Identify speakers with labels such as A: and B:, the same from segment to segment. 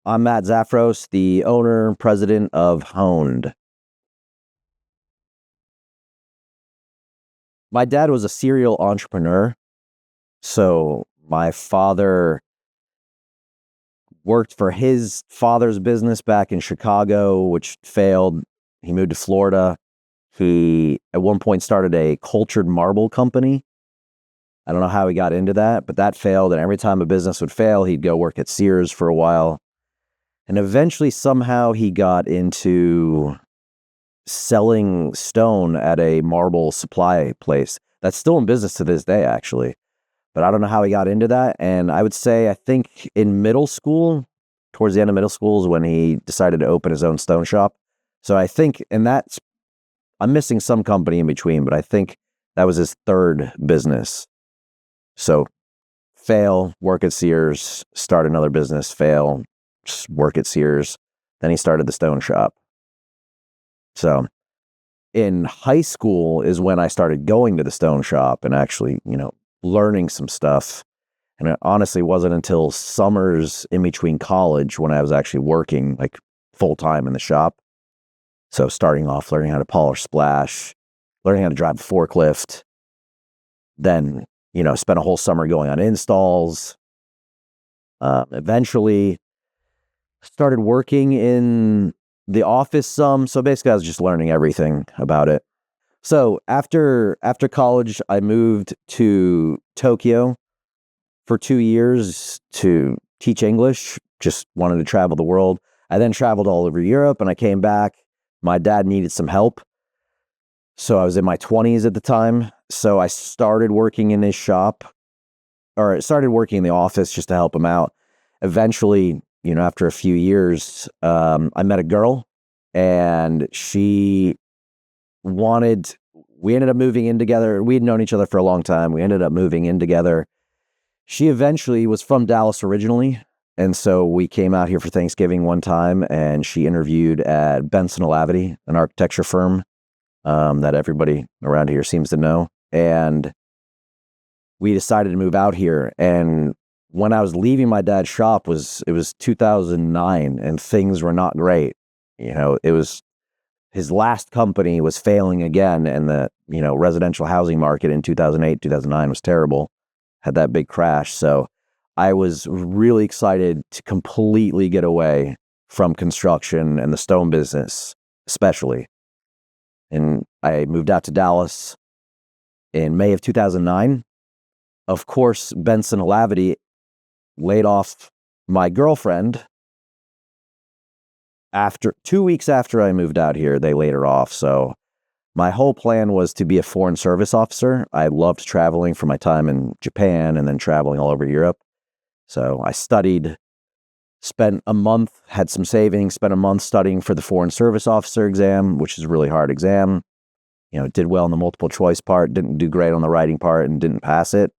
A: I'm Matt Zafros, the owner and president of Honed. My dad was a serial entrepreneur. So my father worked for his father's business back in Chicago, which failed. He moved to Florida. He, at one point, started a cultured marble company. I don't know how he got into that, but that failed. And every time a business would fail, he'd go work at Sears for a while. And eventually, somehow, he got into selling stone at a marble supply place that's still in business to this day, actually. But I don't know how he got into that. And I would say, I think in middle school, towards the end of middle school, is when he decided to open his own stone shop. So I think, and that's, I'm missing some company in between, but I think that was his third business. So fail, work at Sears, start another business, fail, work at Sears. Then he started the stone shop. So in high school is when I started going to the stone shop and actually, learning some stuff. And it honestly wasn't until summers in between college when I was actually working like full time in the shop. So starting off learning how to polish splash, learning how to drive a forklift, then, spent a whole summer going on installs. Eventually started working in the office some. So basically I was just learning everything about it. So after college, I moved to Tokyo for 2 years to teach English. Just wanted to travel the world. I then traveled all over Europe and I came back. My dad needed some help. So I was in my 20s at the time. So I started working in his shop, or started working in the office just to help him out. Eventually, after a few years, I met a girl and we ended up moving in together. We had known each other for a long time. We ended up moving in together. She eventually was from Dallas originally. And so we came out here for Thanksgiving one time and she interviewed at Benson Lavity, an architecture firm that everybody around here seems to know. And we decided to move out here. And when I was leaving my dad's shop, it was 2009 and things were not great. It was his last company was failing again, and the residential housing market in 2008, 2009 was terrible. Had that big crash. So I was really excited to completely get away from construction and the stone business, especially. And I moved out to Dallas in May of 2009. Of course, Benson Lavity laid off my girlfriend. After 2 weeks after I moved out here, they laid her off. So my whole plan was to be a foreign service officer. I loved traveling from my time in Japan and then traveling all over Europe. So I studied, spent a month, had some savings, spent a month studying for the foreign service officer exam, which is a really hard exam. Did well in the multiple choice part, didn't do great on the writing part and didn't pass it.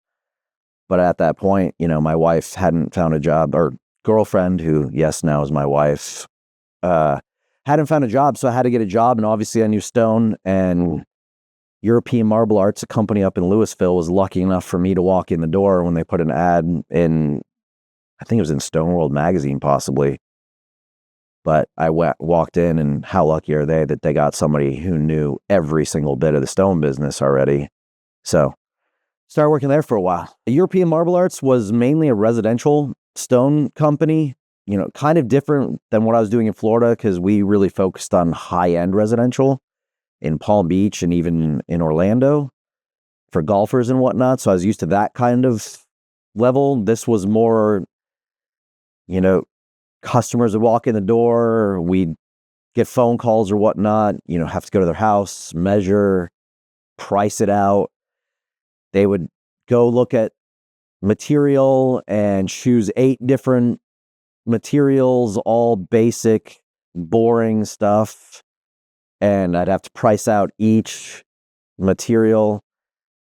A: But at that point, my wife hadn't found a job, or girlfriend, who, yes, now is my wife, hadn't found a job, so I had to get a job. And obviously I knew stone, and European Marble Arts, a company up in Louisville, was lucky enough for me to walk in the door when they put an ad in, I think it was in Stone World magazine possibly. But I walked in, and how lucky are they that they got somebody who knew every single bit of the stone business already. So started working there for a while. European Marble Arts was mainly a residential stone company. Kind of different than what I was doing in Florida, because we really focused on high-end residential in Palm Beach and even in Orlando for golfers and whatnot. So I was used to that kind of level. This was more, customers would walk in the door, we'd get phone calls or whatnot, have to go to their house, measure, price it out. They would go look at material and choose 8 different materials, all basic, boring stuff. And I'd have to price out each material,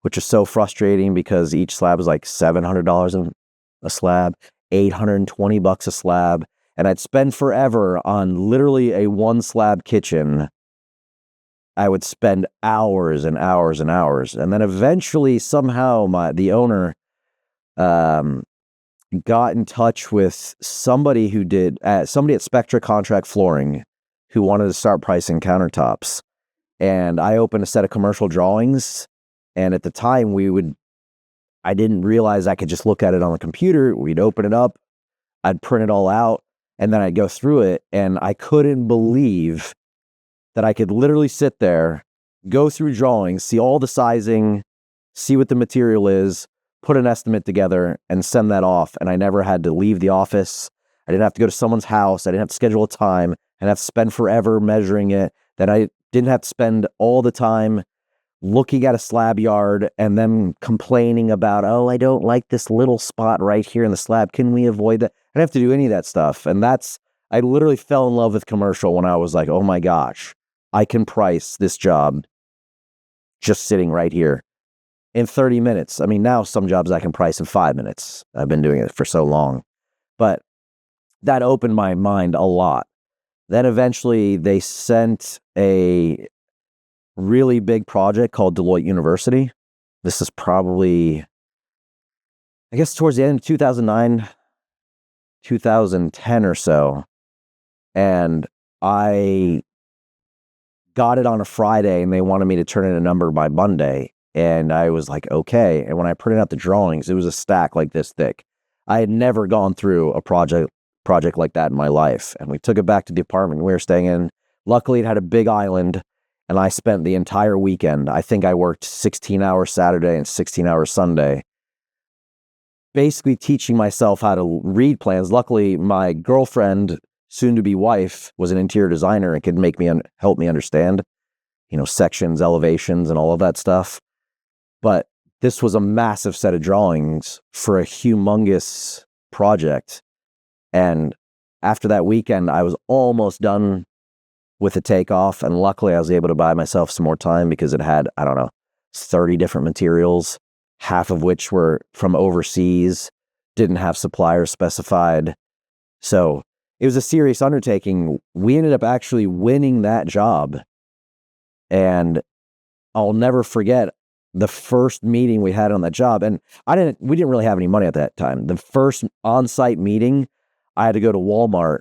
A: which is so frustrating because each slab was like $700 a slab, $820 a slab. And I'd spend forever on literally a 1-slab kitchen. I would spend hours and hours and hours. And then eventually, somehow, the owner, got in touch with somebody who did somebody at Spectra Contract Flooring who wanted to start pricing countertops. And I opened a set of commercial drawings. And at the time I didn't realize I could just look at it on the computer. We'd open it up, I'd print it all out, and then I'd go through it. And I couldn't believe that I could literally sit there, go through drawings, see all the sizing, see what the material is, put an estimate together, and send that off. And I never had to leave the office. I didn't have to go to someone's house. I didn't have to schedule a time. I didn't have to spend forever measuring it. That I didn't have to spend all the time looking at a slab yard and then complaining about, oh, I don't like this little spot right here in the slab. Can we avoid that? I didn't have to do any of that stuff. And I literally fell in love with commercial when I was like, oh my gosh, I can price this job just sitting right here in 30 minutes. I mean, now some jobs I can price in 5 minutes. I've been doing it for so long. But that opened my mind a lot. Then eventually they sent a really big project called Deloitte University. This is probably, I guess, towards the end of 2009, 2010 or so. And I got it on a Friday and they wanted me to turn in a number by Monday. And I was like, okay. And when I printed out the drawings, it was a stack like this thick. I had never gone through a project like that in my life. And we took it back to the apartment we were staying in. Luckily, it had a big island. And I spent the entire weekend, I think I worked 16 hours Saturday and 16 hours Sunday, basically teaching myself how to read plans. Luckily, my girlfriend, soon-to-be wife, was an interior designer and could help me understand, sections, elevations, and all of that stuff. But this was a massive set of drawings for a humongous project. And after that weekend, I was almost done with the takeoff. And luckily I was able to buy myself some more time because it had, 30 different materials, half of which were from overseas, didn't have suppliers specified. So it was a serious undertaking. We ended up actually winning that job. And I'll never forget the first meeting we had on that job. And we didn't really have any money at that time. The first on-site meeting, I had to go to Walmart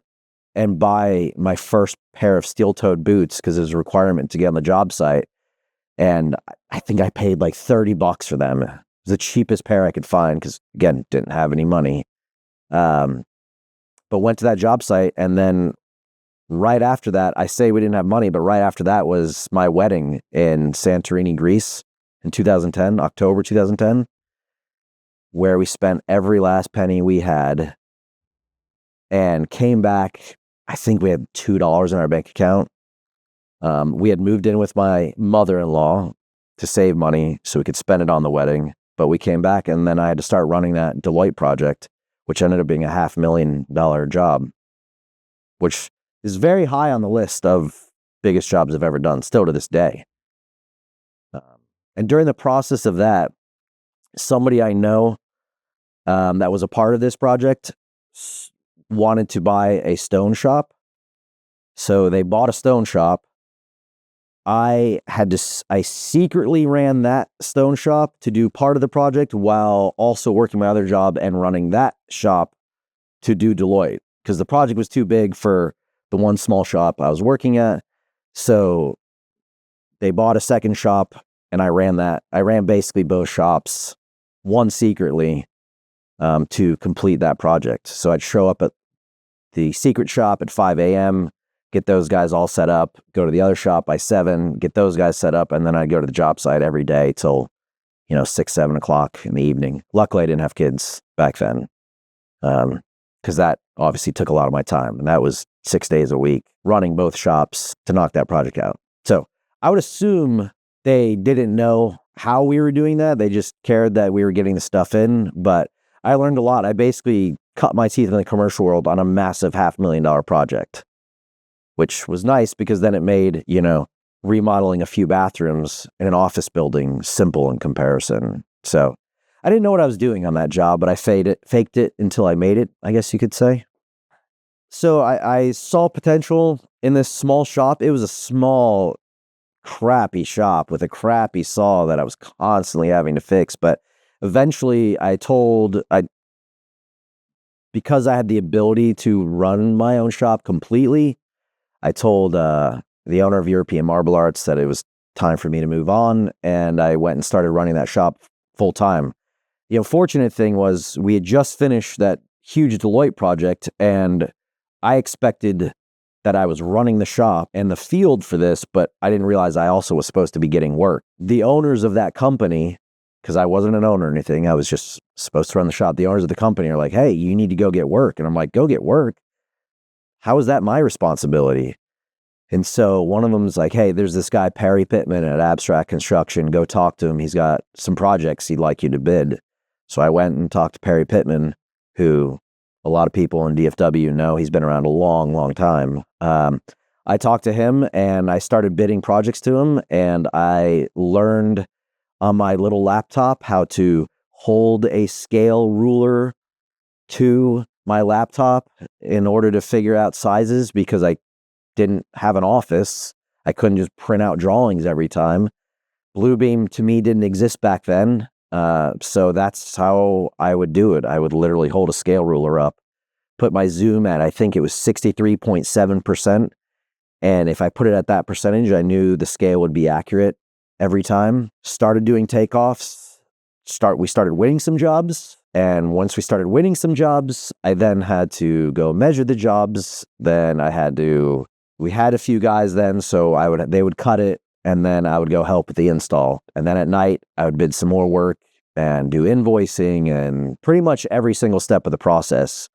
A: and buy my first pair of steel-toed boots because it was a requirement to get on the job site. And I think I paid like $30 for them. It was the cheapest pair I could find because, again, didn't have any money. But went to that job site. And then right after that, I say we didn't have money, but right after that was my wedding in Santorini, Greece in 2010, October 2010, where we spent every last penny we had and came back. I think we had $2 in our bank account. We had moved in with my mother-in-law to save money so we could spend it on the wedding. But we came back and then I had to start running that Deloitte project, which ended up being a $500,000 job, which is very high on the list of biggest jobs I've ever done, still to this day. And during the process of that, somebody I know that was a part of this project wanted to buy a stone shop. So they bought a stone shop. I secretly ran that stone shop to do part of the project while also working my other job and running that shop to do Deloitte because the project was too big for the one small shop I was working at. So they bought a second shop and I ran that. I ran basically both shops, one secretly, to complete that project. So I'd show up at the secret shop at 5 a.m., get those guys all set up, go to the other shop by 7, get those guys set up, and then I'd go to the job site every day till, 6, 7 o'clock in the evening. Luckily, I didn't have kids back then, because that obviously took a lot of my time, and that was 6 days a week running both shops to knock that project out. So I would assume they didn't know how we were doing that. They just cared that we were getting the stuff in, but I learned a lot. I basically cut my teeth in the commercial world on a massive $500,000 project, which was nice because then it made, remodeling a few bathrooms in an office building simple in comparison. So I didn't know what I was doing on that job, but I faked it until I made it, I guess you could say. So I saw potential in this small shop. It was a small, crappy shop with a crappy saw that I was constantly having to fix. But eventually I because I had the ability to run my own shop completely, I told the owner of European Marble Arts that it was time for me to move on, and I went and started running that shop full time. Fortunate thing was we had just finished that huge Deloitte project, and I expected that I was running the shop and the field for this, but I didn't realize I also was supposed to be getting work. The owners of that company, because I wasn't an owner or anything, I was just supposed to run the shop. The owners of the company are like, hey, you need to go get work. And I'm like, go get work? How is that my responsibility? And so one of them is like, hey, there's this guy, Perry Pittman at Abstract Construction. Go talk to him. He's got some projects he'd like you to bid. So I went and talked to Perry Pittman, who a lot of people in DFW know. He's been around a long, long time. I talked to him and I started bidding projects to him, and I learned on my little laptop how to hold a scale ruler to my laptop in order to figure out sizes, because I didn't have an office. I couldn't just print out drawings every time. Bluebeam to me didn't exist back then. So that's how I would do it. I would literally hold a scale ruler up, put my zoom at, I think it was 63.7%. And if I put it at that percentage, I knew the scale would be accurate every time. Started doing takeoffs. We started winning some jobs. And once we started winning some jobs, I then had to go measure the jobs. Then we had a few guys then, so they would cut it, and then I would go help with the install. And then at night, I would bid some more work and do invoicing and pretty much every single step of the process.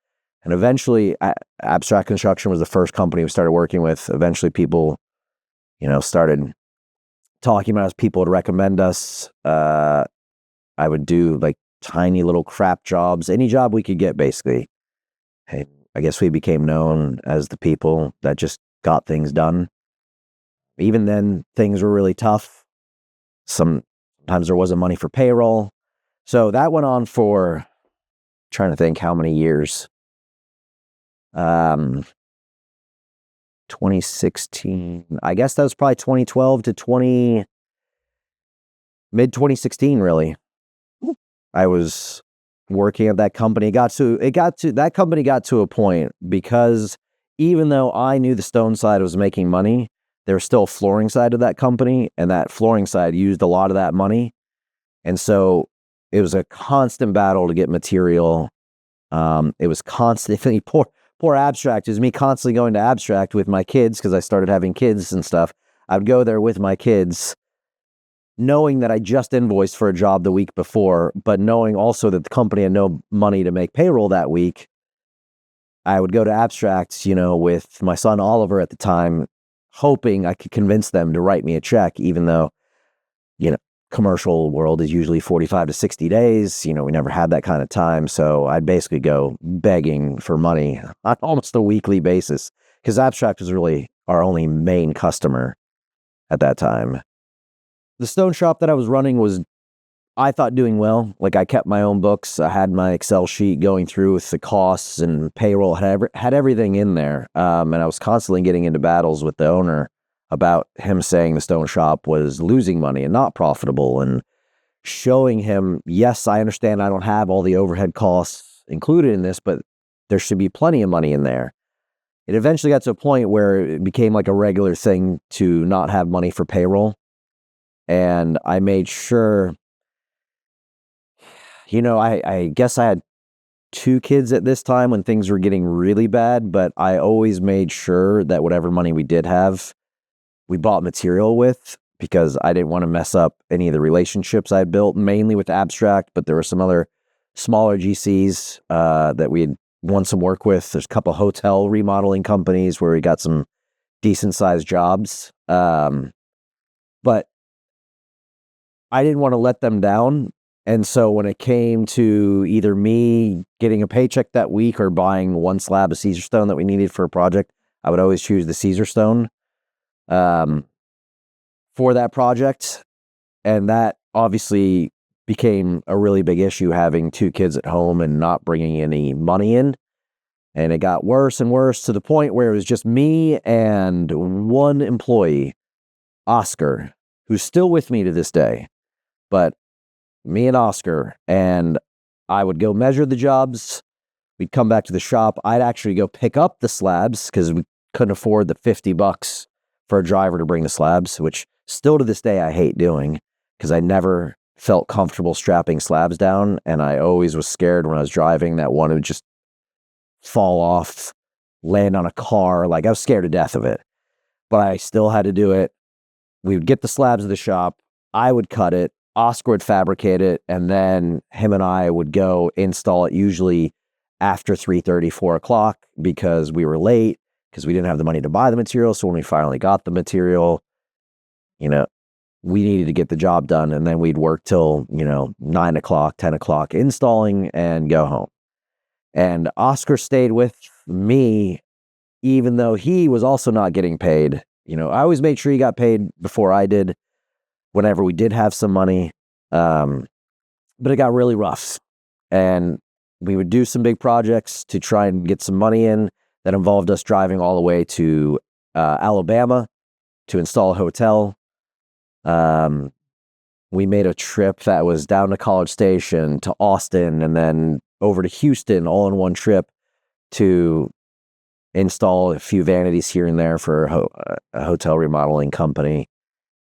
A: And eventually, Abstract Construction was the first company we started working with. Eventually, people, started talking about us. People would recommend us. I would do like tiny little crap jobs, any job we could get, basically. Hey, I guess we became known as the people that just got things done. Even then, things were really tough. Sometimes there wasn't money for payroll. So that went on for, trying to think how many years. 2016. I guess that was probably 2012 to mid 2016, really. I was working at that company. That company got to a point, because even though I knew the stone side was making money, there was still a flooring side of that company, and that flooring side used a lot of that money. And so it was a constant battle to get material. It was constantly poor Abstract. It was me constantly going to Abstract with my kids, because I started having kids and stuff. I'd go there with my kids, knowing that I just invoiced for a job the week before, but knowing also that the company had no money to make payroll that week. I would go to Abstract, with my son Oliver at the time, hoping I could convince them to write me a check, even though, commercial world is usually 45 to 60 days. We never had that kind of time. So I'd basically go begging for money on almost a weekly basis, because Abstract was really our only main customer at that time. The stone shop that I was running was, I thought, doing well. Like, I kept my own books. I had my Excel sheet going through with the costs and payroll, had everything in there. And I was constantly getting into battles with the owner about him saying the stone shop was losing money and not profitable, and showing him, yes, I understand I don't have all the overhead costs included in this, but there should be plenty of money in there. It eventually got to a point where it became like a regular thing to not have money for payroll. And I made sure, I guess I had 2 kids at this time when things were getting really bad, but I always made sure that whatever money we did have, we bought material with, because I didn't want to mess up any of the relationships I'd built, mainly with Abstract, but there were some other smaller GCs that we had won some work with. There's a couple hotel remodeling companies where we got some decent sized jobs. But I didn't want to let them down. And so when it came to either me getting a paycheck that week or buying one slab of Caesar stone that we needed for a project, I would always choose the Caesar stone for that project. And that obviously became a really big issue, having 2 kids at home and not bringing any money in. And it got worse and worse, to the point where it was just me and one employee, Oscar, who's still with me to this day. But me and Oscar, and I would go measure the jobs. We'd come back to the shop. I'd actually go pick up the slabs because we couldn't afford the $50 for a driver to bring the slabs, which still to this day I hate doing because I never felt comfortable strapping slabs down. And I always was scared when I was driving that one would just fall off, land on a car. Like I was scared to death of it, but I still had to do it. We would get the slabs at the shop. I would cut it. Oscar would fabricate it. And then him and I would go install it usually after 3:30, 4 o'clock because we were late because we didn't have the money to buy the material. So when we finally got the material, we needed to get the job done. And then we'd work till, 9 o'clock, 10 o'clock installing and go home. And Oscar stayed with me, even though he was also not getting paid. I always made sure he got paid before I did whenever we did have some money. But it got really rough. And we would do some big projects to try and get some money in that involved us driving all the way to Alabama to install a hotel. We made a trip that was down to College Station, to Austin, and then over to Houston, all in one trip to install a few vanities here and there for a hotel remodeling company.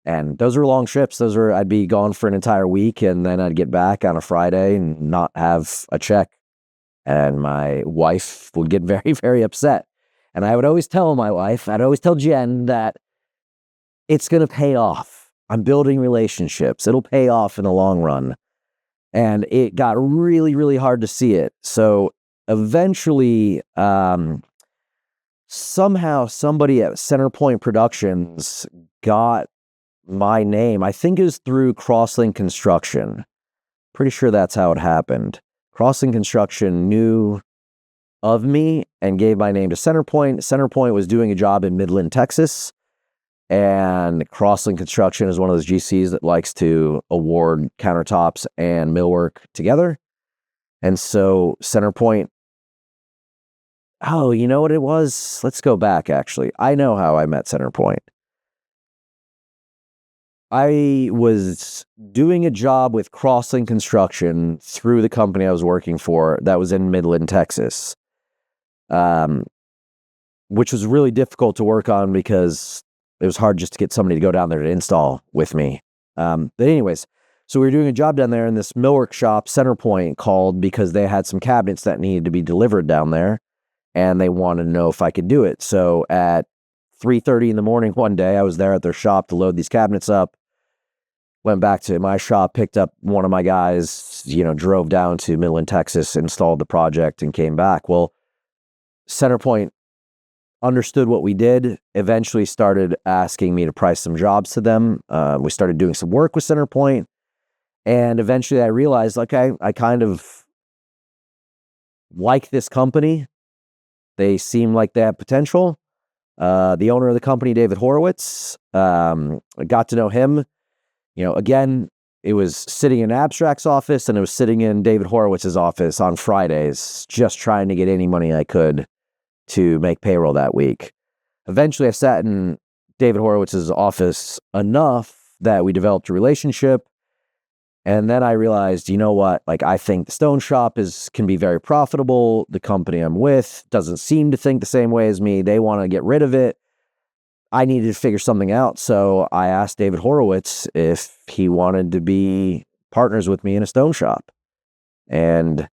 A: And those were long trips. I'd be gone for an entire week, and then I'd get back on a Friday and not have a check. And my wife would get very, very upset. And I would always tell my wife, I'd always tell Jen that it's going to pay off. I'm building relationships. It'll pay off in the long run. And it got really, really hard to see it. So eventually, somehow somebody at Centerpoint Productions got my name. I think it was through Crosslink Construction. Pretty sure that's how it happened. Crosslink Construction knew of me and gave my name to Centerpoint. Centerpoint was doing a job in Midland, Texas. And Crosslink Construction is one of those GCs that likes to award countertops and millwork together. And so Centerpoint, you know what it was? Let's go back, actually. I know how I met Centerpoint. I was doing a job with Crosslink Construction through the company I was working for that was in Midland, Texas, which was really difficult to work on because it was hard just to get somebody to go down there to install with me. But anyways, so we were doing a job down there in this millwork shop. Centerpoint called because they had some cabinets that needed to be delivered down there, and they wanted to know if I could do it. So at 3:30 in the morning one day, I was there at their shop to load these cabinets up. Went back to my shop, picked up one of my guys, drove down to Midland, Texas, installed the project, and came back. Well, Centerpoint understood what we did, eventually started asking me to price some jobs to them. We started doing some work with Centerpoint, and eventually I realized, okay, I kind of like this company. They seem like they have potential. The owner of the company, David Horowitz, I got to know him. Again, it was sitting in Abstract's office, and it was sitting in David Horowitz's office on Fridays, just trying to get any money I could to make payroll that week. Eventually, I sat in David Horowitz's office enough that we developed a relationship. And then I realized, you know what? I think the stone shop can be very profitable. The company I'm with doesn't seem to think the same way as me. They want to get rid of it. I needed to figure something out. So I asked David Horowitz if he wanted to be partners with me in a stone shop. And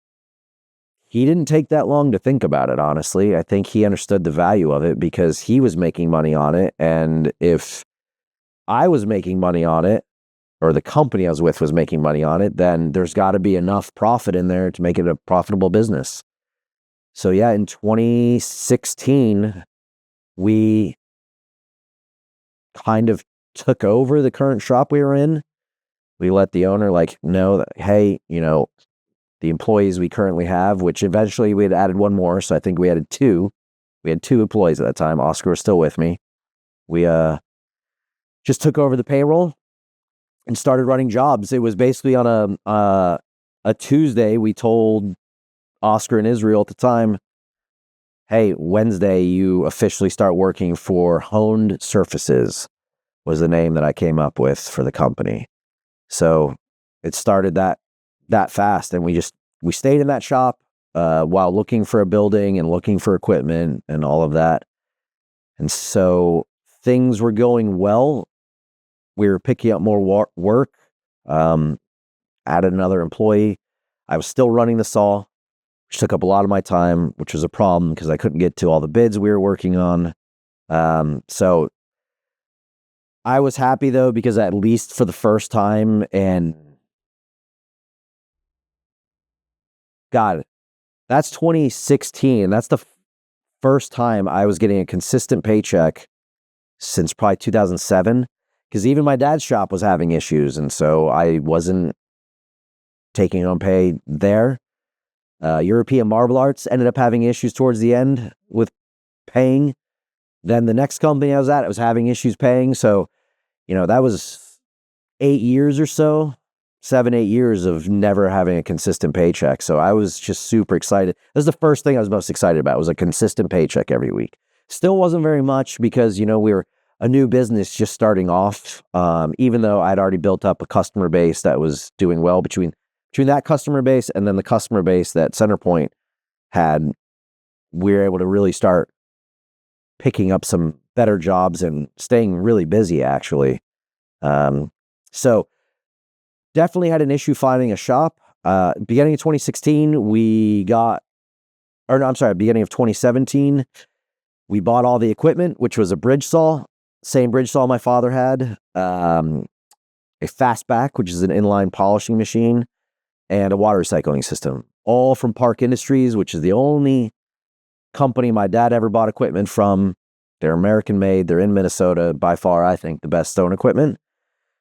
A: he didn't take that long to think about it, honestly. I think he understood the value of it because he was making money on it. And if I was making money on it, or the company I was with was making money on it, then there's got to be enough profit in there to make it a profitable business. So yeah, in 2016, we kind of took over the current shop we were in. We let the owner know that, hey, the employees we currently have, which eventually we had added one more. So I think we added two. We had 2 employees at that time. Oscar was still with me. We just took over the payroll and started running jobs. It was basically on a Tuesday. We told Oscar and Israel at the time, hey, Wednesday you officially start working for Honed Surfaces, was the name that I came up with for the company. So it started that fast, and we stayed in that shop. while looking for a building and looking for equipment and all of that. And so things were going well. We were picking up more work, um, added another employee. I was still running the saw, which took up a lot of my time, which was a problem because I couldn't get to all the bids we were working on. So I was happy though, because at least for the first time, and God, that's 2016. That's the first time I was getting a consistent paycheck since probably 2007. Because even my dad's shop was having issues, and so I wasn't taking on pay there. European Marble Arts ended up having issues towards the end with paying. Then the next company I was at, I was having issues paying. So, that was 8 years or so, 7, 8 years of never having a consistent paycheck. So I was just super excited. This is the first thing I was most excited about, was a consistent paycheck every week. Still wasn't very much because, we were a new business just starting off. Even though I'd already built up a customer base that was doing well between that customer base and then the customer base that Centerpoint had, we were able to really start picking up some better jobs and staying really busy, actually. So definitely had an issue finding a shop. Beginning of 2016, beginning of 2017, we bought all the equipment, which was a bridge saw, same bridge saw my father had, a fastback, which is an inline polishing machine, and a water recycling system, all from Park Industries, which is the only company my dad ever bought equipment from. They're American made. They're in Minnesota. By far, I think, the best stone equipment.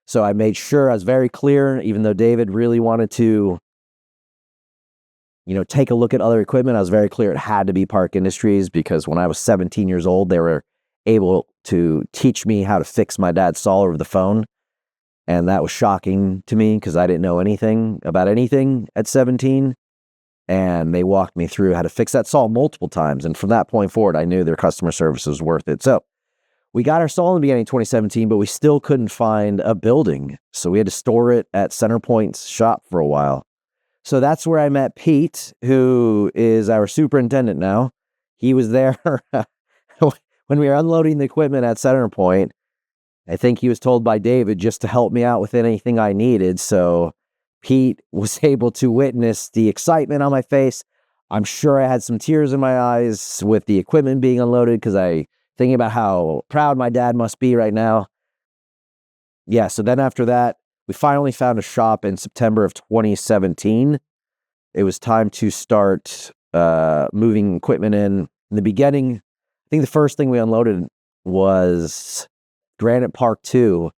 A: So I made sure I was very clear, even though David really wanted to, take a look at other equipment. I was very clear it had to be Park Industries, because when I was 17 years old, they were able to teach me how to fix my dad's saw over the phone. And that was shocking to me because I didn't know anything about anything at 17. And they walked me through how to fix that saw multiple times. And from that point forward, I knew their customer service was worth it. So we got our saw in the beginning of 2017, but we still couldn't find a building. So we had to store it at Centerpoint's shop for a while. So that's where I met Pete, who is our superintendent now. He was there when we were unloading the equipment at Centerpoint. I think he was told by David just to help me out with anything I needed. So Pete was able to witness the excitement on my face. I'm sure I had some tears in my eyes with the equipment being unloaded, because I thinking about how proud my dad must be right now. Yeah, so then after that, we finally found a shop in September of 2017. It was time to start moving equipment in. In the beginning, I think the first thing we unloaded was Granite Park 2,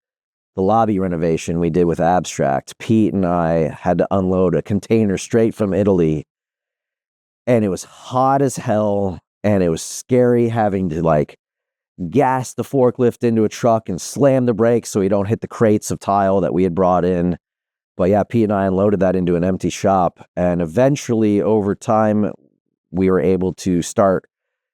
A: the lobby renovation we did with Abstract. Pete and I had to unload a container straight from Italy, and it was hot as hell, and it was scary having to gas the forklift into a truck and slam the brakes so we don't hit the crates of tile that we had brought in. But yeah, Pete and I unloaded that into an empty shop, and eventually over time we were able to start.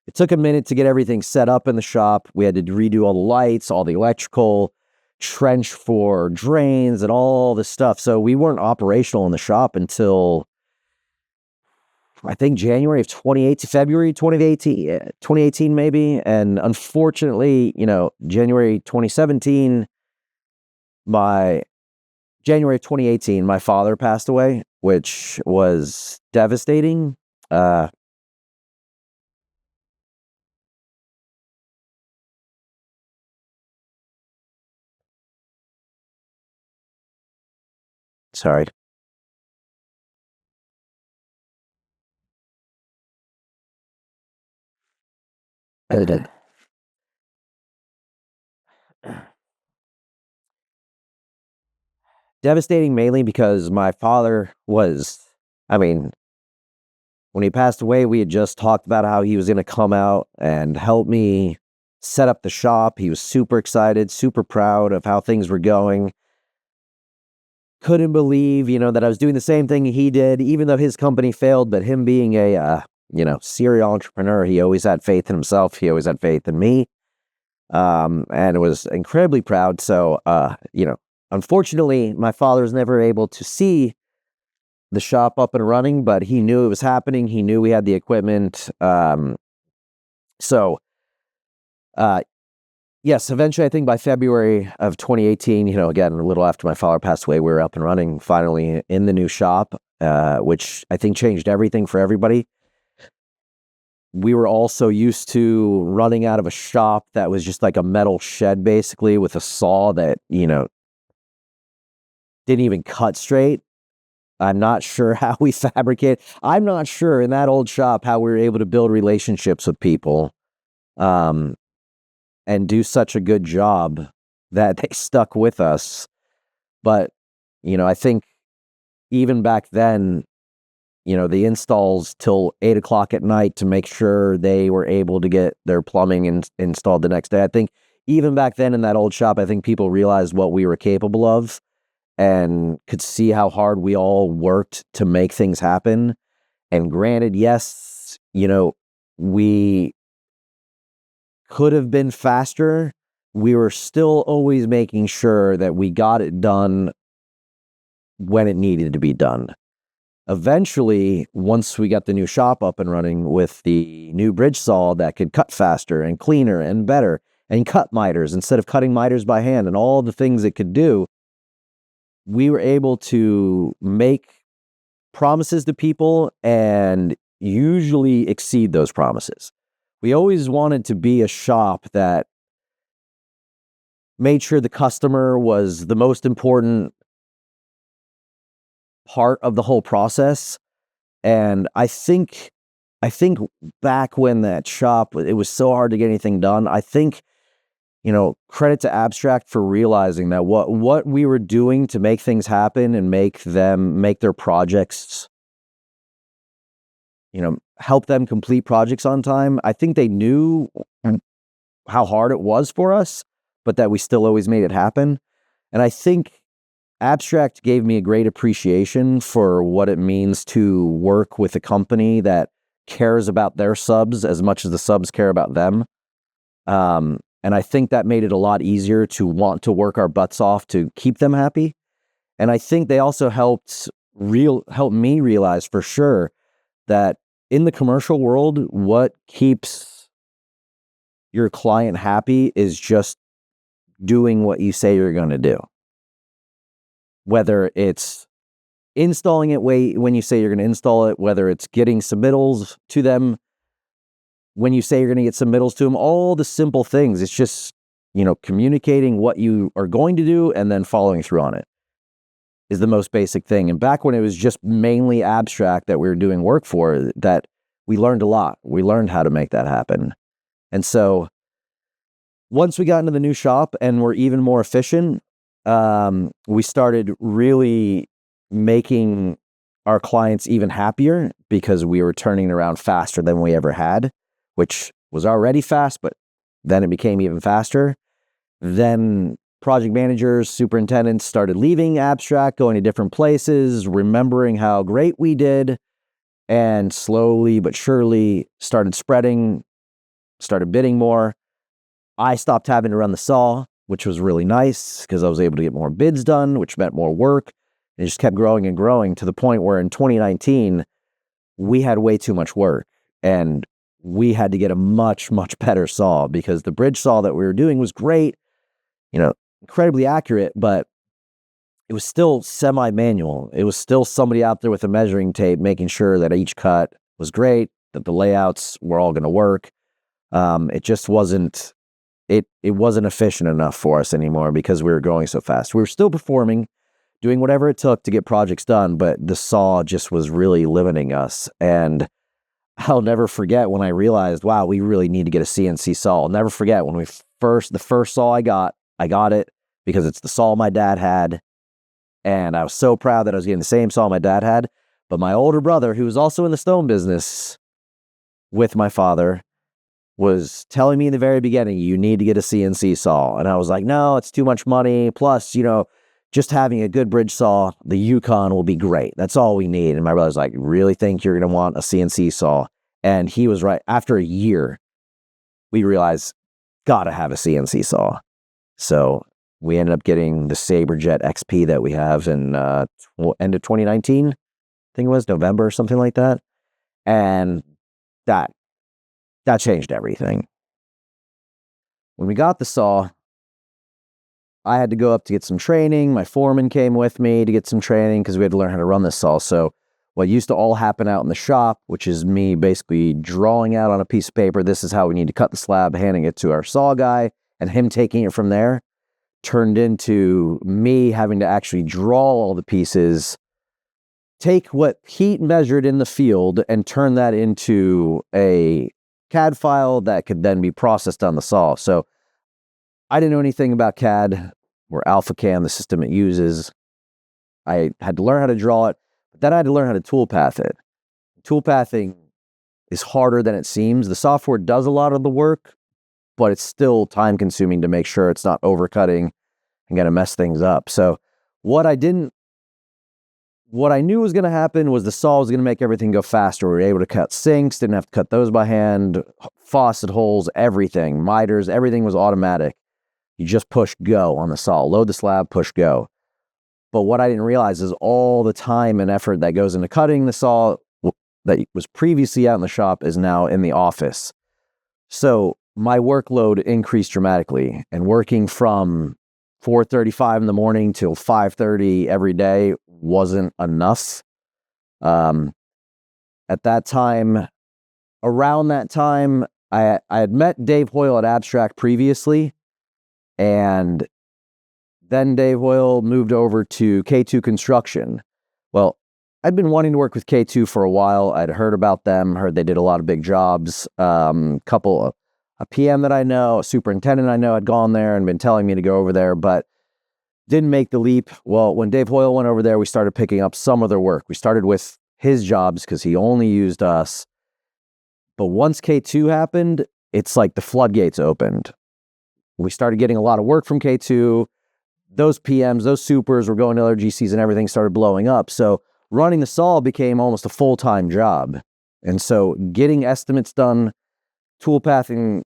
A: It took a minute to get everything set up in the shop. We had to redo all the lights, all the electrical, trench for drains, and all this stuff. So we weren't operational in the shop until I think January of 2018, February 2018 maybe. And unfortunately, January 2017, January of 2018, my father passed away, which was devastating. Sorry. Devastating mainly because my father was, I mean, when he passed away, we had just talked about how he was going to come out and help me set up the shop. He was super excited, super proud of how things were going. Couldn't believe, that I was doing the same thing he did, even though his company failed. But him being a, serial entrepreneur, he always had faith in himself. He always had faith in me. And was incredibly proud. So, unfortunately, my father was never able to see the shop up and running, but he knew it was happening. He knew we had the equipment. So, yes, eventually, I think by February of 2018, again, a little after my father passed away, we were up and running finally in the new shop, which I think changed everything for everybody. We were also used to running out of a shop that was just like a metal shed, basically, with a saw that, didn't even cut straight. I'm not sure how we fabricate. I'm not sure in that old shop how we were able to build relationships with people, and do such a good job that they stuck with us. But, I think even back then, the installs till 8 o'clock at night to make sure they were able to get their plumbing installed the next day. I think even back then in that old shop, I think people realized what we were capable of and could see how hard we all worked to make things happen. And granted, yes, we could have been faster. We were still always making sure that we got it done when it needed to be done. Eventually, once we got the new shop up and running with the new bridge saw that could cut faster and cleaner and better and cut miters instead of cutting miters by hand and all the things it could do, we were able to make promises to people and usually exceed those promises. We always wanted to be a shop that made sure the customer was the most important part of the whole process. And I think back when that shop, it was so hard to get anything done. I think, credit to Abstract for realizing that what we were doing to make things happen and make their projects, help them complete projects on time. I think they knew how hard it was for us, but that we still always made it happen. And I think Abstract gave me a great appreciation for what it means to work with a company that cares about their subs as much as the subs care about them. And I think that made it a lot easier to want to work our butts off to keep them happy. And I think they also helped me realize for sure that in the commercial world, what keeps your client happy is just doing what you say you're going to do. Whether it's installing it when you say you're going to install it, whether it's getting submittals to them when you say you're going to get submittals to them, all the simple things. It's just, communicating what you are going to do and then following through on it is the most basic thing. And back when it was just mainly Abstract that we were doing work for, that we learned a lot. We learned how to make that happen. And so once we got into the new shop and we're even more efficient, we started really making our clients even happier because we were turning around faster than we ever had, which was already fast, but then it became even faster. Then project managers, superintendents started leaving Abstract, going to different places, remembering how great we did, and slowly but surely started spreading, started bidding more. I stopped having to run the saw, which was really nice because I was able to get more bids done, which meant more work. It just kept growing and growing to the point where in 2019, we had way too much work and we had to get a much, much better saw because the bridge saw that we were doing was great, incredibly accurate, but it was still semi-manual. It was still somebody out there with a measuring tape making sure that each cut was great, that the layouts were all going to work. It just wasn't it wasn't efficient enough for us anymore because we were growing so fast. We were still performing, doing whatever it took to get projects done, but the saw just was really limiting us. And I'll never forget when I realized, wow, we really need to get a CNC saw. I'll never forget when the first saw I got it because it's the saw my dad had. And I was so proud that I was getting the same saw my dad had. But my older brother, who was also in the stone business with my father, was telling me in the very beginning, you need to get a CNC saw. And I was like, no, it's too much money. Plus, just having a good bridge saw, the Yukon will be great. That's all we need. And my brother's like, really think you're going to want a CNC saw? And he was right. After a year, we realized, gotta have a CNC saw. So we ended up getting the Saberjet XP that we have in end of 2019. think it was November or something like that. And that changed everything. When we got the saw, I had to go up to get some training. My foreman came with me to get some training because we had to learn how to run this saw. So what used to all happen out in the shop, which is me basically drawing out on a piece of paper, this is how we need to cut the slab, handing it to our saw guy, and him taking it from there, turned into me having to actually draw all the pieces, take what heat measured in the field, and turn that into a CAD file that could then be processed on the saw. So I didn't know anything about CAD or AlphaCAM, the system it uses. I had to learn how to draw it, but then I had to learn how to toolpath it. Toolpathing is harder than it seems. The software does a lot of the work, but it's still time consuming to make sure it's not overcutting and going to mess things up. So what I knew was going to happen was the saw was going to make everything go faster. We were able to cut sinks, didn't have to cut those by hand, faucet holes, everything, miters, everything was automatic. You just push go on the saw, load the slab, push go. But what I didn't realize is all the time and effort that goes into cutting the saw that was previously out in the shop is now in the office. So my workload increased dramatically, and working from 4:35 in the morning till 5:30 every day wasn't enough. At that time, around that time, I had met Dave Hoyle at Abstract previously, and then Dave Hoyle moved over to K2 Construction. Well, I'd been wanting to work with K2 for a while. I'd heard about them, heard they did a lot of big jobs. A PM that I know, a superintendent I know had gone there and been telling me to go over there, but didn't make the leap. Well, when Dave Hoyle went over there, we started picking up some of their work. We started with his jobs because he only used us. But once K2 happened, it's like the floodgates opened. We started getting a lot of work from K2. Those PMs, those supers were going to other GCs and everything started blowing up. So running the saw became almost a full-time job. And so getting estimates done, toolpathing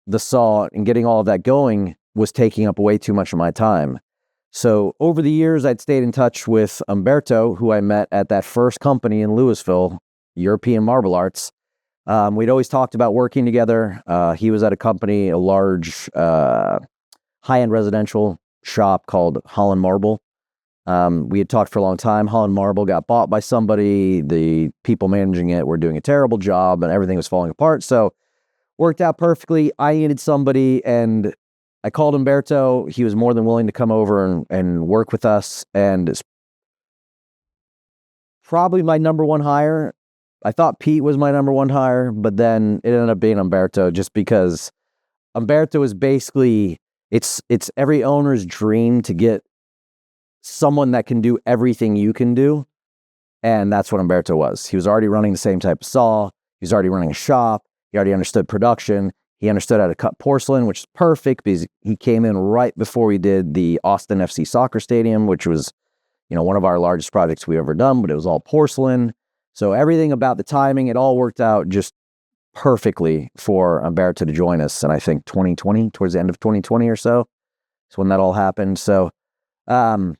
A: the saw, and getting all of that going was taking up way too much of my time. So over the years, I'd stayed in touch with Umberto, who I met at that first company in Louisville, European Marble Arts. We'd always talked about working together. He was at a company, a large high-end residential shop called Holland Marble. We had talked for a long time. Holland Marble got bought by somebody. The people managing it were doing a terrible job and everything was falling apart. So worked out perfectly. I needed somebody and I called Umberto. He was more than willing to come over and work with us. And it's probably my number one hire. I thought Pete was my number one hire, but then it ended up being Umberto just because Umberto is basically, it's every owner's dream to get someone that can do everything you can do. And that's what Umberto was. He was already running the same type of saw. He was already running a shop. He already understood production. He understood how to cut porcelain, which is perfect because he came in right before we did the Austin FC soccer stadium, which was, one of our largest projects we ever done, but it was all porcelain. So everything about the timing, it all worked out just perfectly for Umberto to join us. And I think 2020, towards the end of 2020 or so, is when that all happened. So from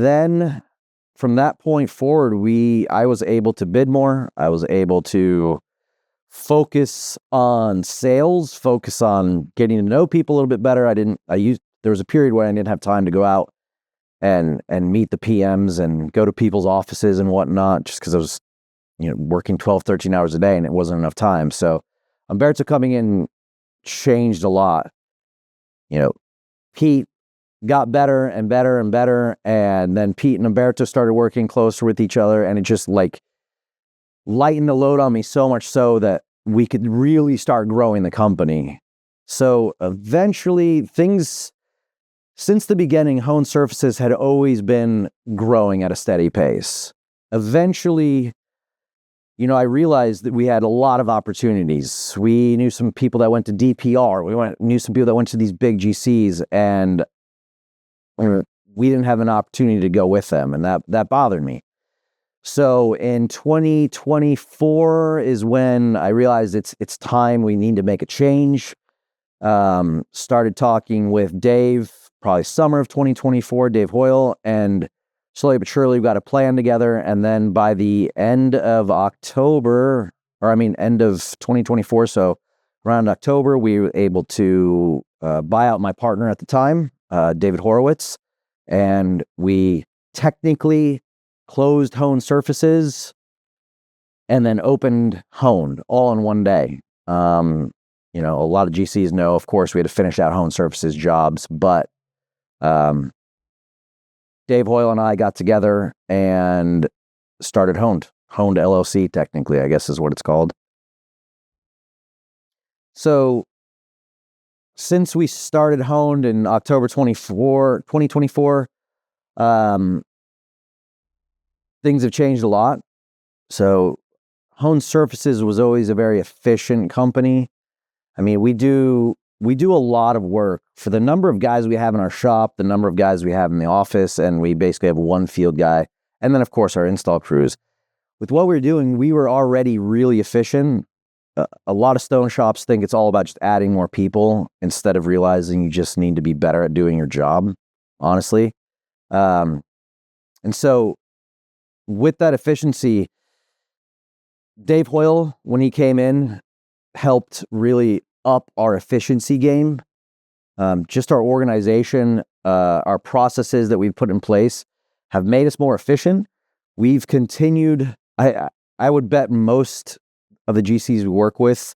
A: that point forward, I was able to bid more. I was able to focus on sales, focus on getting to know people a little bit better. There was a period where I didn't have time to go out and meet the PMs and go to people's offices and whatnot, just because I was, working 12, 13 hours a day and it wasn't enough time. So Umberto coming in changed a lot. Pete got better and better and better. And then Pete and Umberto started working closer with each other, and it just lightened the load on me so much so that we could really start growing the company. So eventually since the beginning, Hone Surfaces had always been growing at a steady pace. Eventually, I realized that we had a lot of opportunities. We knew some people that went to DPR. We knew some people that went to these big GCs, and we didn't have an opportunity to go with them, and that bothered me. So in 2024 is when I realized it's time we need to make a change. Started talking with Dave, probably summer of 2024, Dave Hoyle, and slowly but surely we got a plan together. And then by the end of October, end of 2024, so around October, we were able to buy out my partner at the time, David Horowitz, and we technically closed Hone Surfaces and then opened Hone all in one day. A lot of GCs know, of course, we had to finish out Hone Surfaces jobs, but Dave Hoyle and I got together and started Honed LLC, technically, I guess is what it's called. So since we started Honed in October 2024, things have changed a lot. So Honed Surfaces was always a very efficient company. I mean, we do a lot of work for the number of guys we have in our shop, the number of guys we have in the office, and we basically have one field guy. And then, of course, our install crews. With what we were doing, we were already really efficient. A lot of stone shops think it's all about just adding more people instead of realizing you just need to be better at doing your job, honestly. And so with that efficiency, Dave Hoyle, when he came in, helped really up our efficiency game. Just our organization, our processes that we've put in place have made us more efficient. We've continued, I would bet most of the GCs we work with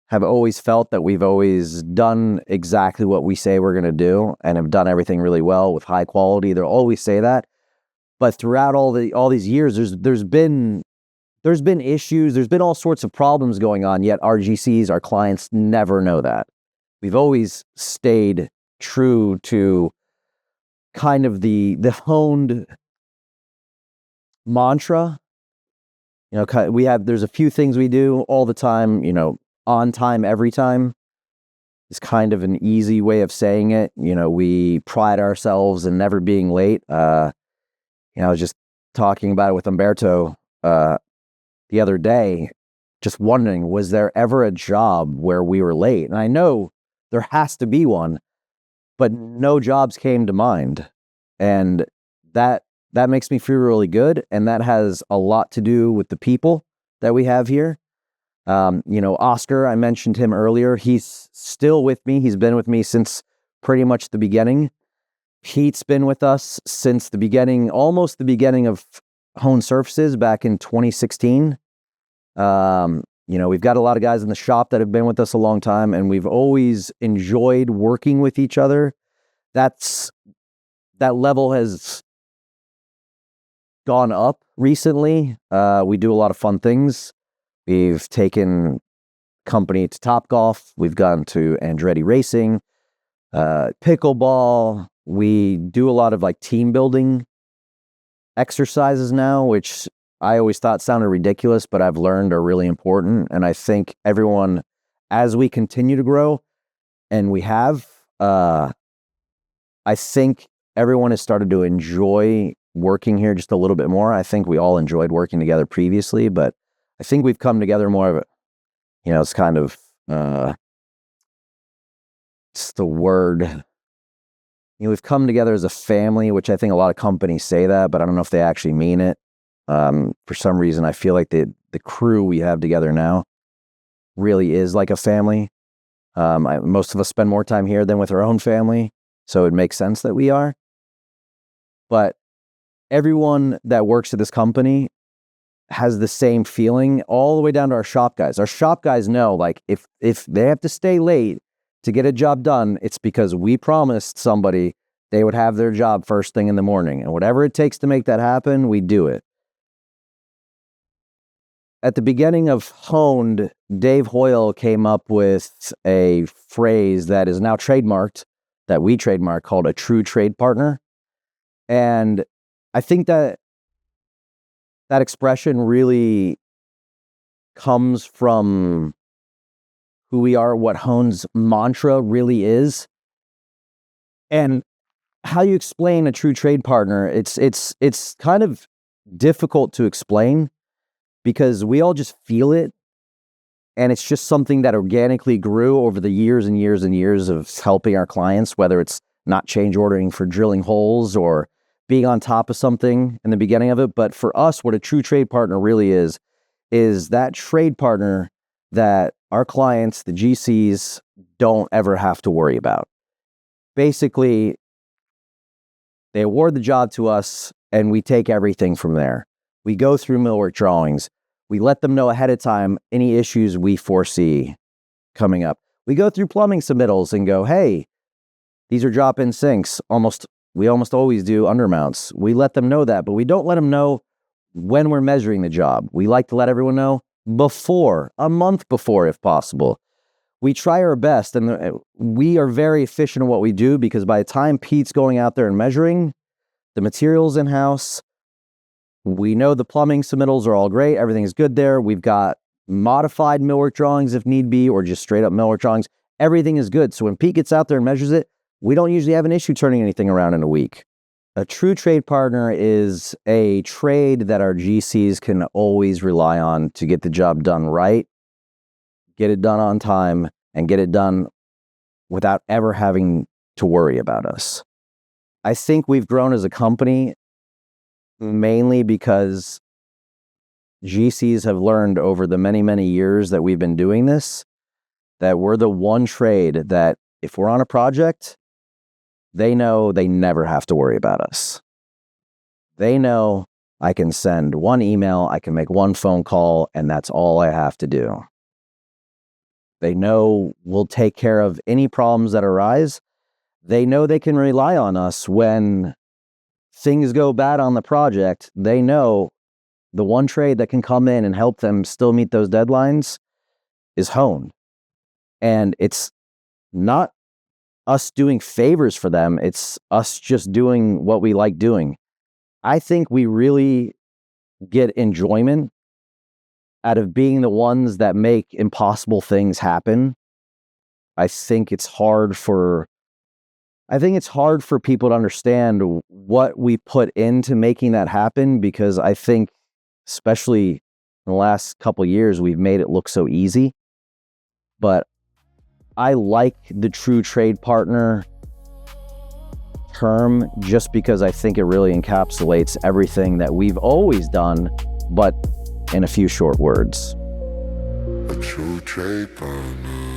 A: have always felt that we've always done exactly what we say we're going to do and have done everything really well with high quality. They'll always say that. But throughout all these years, there's been issues, there's been all sorts of problems going on, yet our GCs, our clients never know that. We've always stayed true to kind of the honed mantra. There's a few things we do all the time, on time, every time is kind of an easy way of saying it. We pride ourselves in never being late. I was just talking about it with Umberto the other day, just wondering, was there ever a job where we were late? And I know there has to be one, but no jobs came to mind. And that makes me feel really good. And that has a lot to do with the people that we have here. Oscar, I mentioned him earlier. He's still with me. He's been with me since pretty much the beginning. Pete's been with us since the beginning, almost the beginning of Hone Surfaces back in 2016. We've got a lot of guys in the shop that have been with us a long time, and we've always enjoyed working with each other. That level has gone up recently. We do a lot of fun things. We've taken company to Topgolf. We've gone to Andretti Racing, pickleball. We do a lot of team building exercises now, which I always thought sounded ridiculous, but I've learned are really important. And I think everyone, as we continue to grow, and we have, I think everyone has started to enjoy working here just a little bit more. I think we all enjoyed working together previously, but I think we've come together more of a, it's kind of, it's the word, we've come together as a family, which I think a lot of companies say that, but I don't know if they actually mean it. For some reason, I feel like the crew we have together now really is like a family. Most of us spend more time here than with our own family, so it makes sense that we are. But everyone that works at this company has the same feeling, all the way down to our shop guys. Our shop guys know, if they have to stay late to get a job done, it's because we promised somebody they would have their job first thing in the morning. And whatever it takes to make that happen, we do it. At the beginning of Honed, Dave Hoyle came up with a phrase that is now trademarked, that we trademarked, called a true trade partner. And I think that expression really comes from who we are, what Hone's mantra really is. And how you explain a true trade partner, it's kind of difficult to explain because we all just feel it. And it's just something that organically grew over the years and years and years of helping our clients, whether it's not change ordering for drilling holes or being on top of something in the beginning of it. But for us, what a true trade partner really is that trade partner that our clients, the GCs, don't ever have to worry about. Basically, they award the job to us and we take everything from there. We go through millwork drawings. We let them know ahead of time any issues we foresee coming up. We go through plumbing submittals and go, hey, these are drop-in sinks. We almost always do undermounts. We let them know that, but we don't let them know when we're measuring the job. We like to let everyone know before, a month before if possible. We try our best, and we are very efficient in what we do because by the time Pete's going out there and measuring, the materials in-house, we know the plumbing submittals are all great. Everything is good there. We've got modified millwork drawings if need be, or just straight up millwork drawings. Everything is good. So when Pete gets out there and measures it, we don't usually have an issue turning anything around in a week. A true trade partner is a trade that our GCs can always rely on to get the job done right, get it done on time, and get it done without ever having to worry about us. I think we've grown as a company mainly because GCs have learned over the many, many years that we've been doing this, that we're the one trade that if we're on a project, they know they never have to worry about us. They know I can send one email, I can make one phone call, and that's all I have to do. They know we'll take care of any problems that arise. They know they can rely on us when things go bad on the project. They know the one trade that can come in and help them still meet those deadlines is Hone. And it's not us doing favors for them. It's us just doing what we like doing. I think we really get enjoyment out of being the ones that make impossible things happen. I think it's hard for people to understand what we put into making that happen, because I think, especially in the last couple of years, we've made it look so easy. But I like the true trade partner term just because I think it really encapsulates everything that we've always done, but in a few short words.
B: A true trade partner.